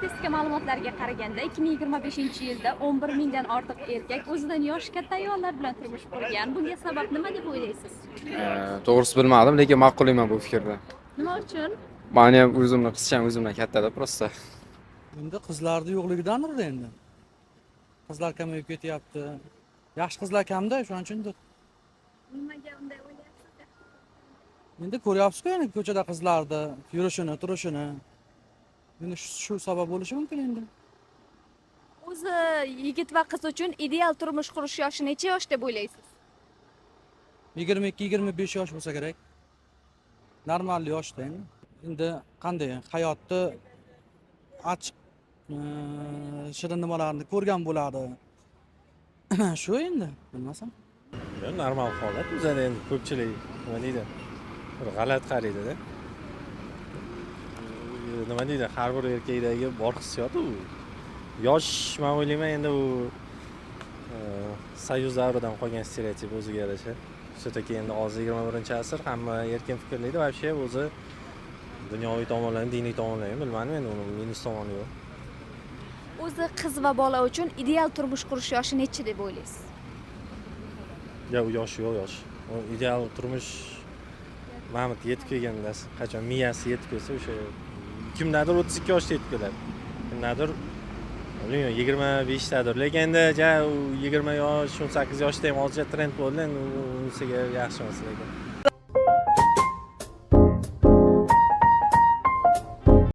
statistika ma'lumotlariga qaraganda 2025-yilda 11 mingdan ortiq erkak o'zidan yoshi katta ayollar bilan turmush qurgan. Bunga sabab nima deb o'ylaysiz? To'g'risi bilmadim, lekin ma'qullayman bu fikrni. Nima uchun? Meni ham o'zimni qizcham o'zimdan kattada prosta. Endi qizlarni yo'qligidandir endi. Qizlar kamayib ketyapti. Yaxshi qizlar kamda, shuning uchundir. Nimaga unday o'ylaysiz? Endi ko'ryapsiz-ku, endi ko'chada qizlarni yurishini, turishini. Endi shu sabab bo'lishi mumkin endi. O'zi yigit va qiz uchun ideal turmush qurish yoshi necha yosh deb o'ylaysiz? 22-25 yosh bo'lsa kerak. Normal yoshda endi. Endi qanday hayotni ochiq shirin nimalarni ko'rgan bo'ladi. Shu endi, bilmasam. Normal holat. O'zida endi ko'pchilik nima deydi? Bir g'alati qaraydi-da. Nima deydi? Har bir erkakdagi bor hissiyot u. Yosh, men o'ylayman endi u Soyuz davridan qolgan stereotip o'ziga yarasha. Все-таки endi hozir 21-asr, hamma erkin fikrlaydi va shu o'zi dunyoviy tomonlarni, diniy tomonlarni bilmadim, endi uni minus tomoni yo'q. O'zi qiz va bola uchun ideal turmush qurish yoshi necha deb o'ylaysiz? Ya u yosh yo'q yosh. O ideal turmush Mahmud yetib kelganda, qachon miyasi yetib kelsa o'sha kimdadir 32 yoshda yetib keladi. Kimdadir bilmayman 25 dadir. Lekin endi ja 20 yosh, 18 yoshda ham hozircha trend bo'ldi, endi unisiga yaxshi emas lekin.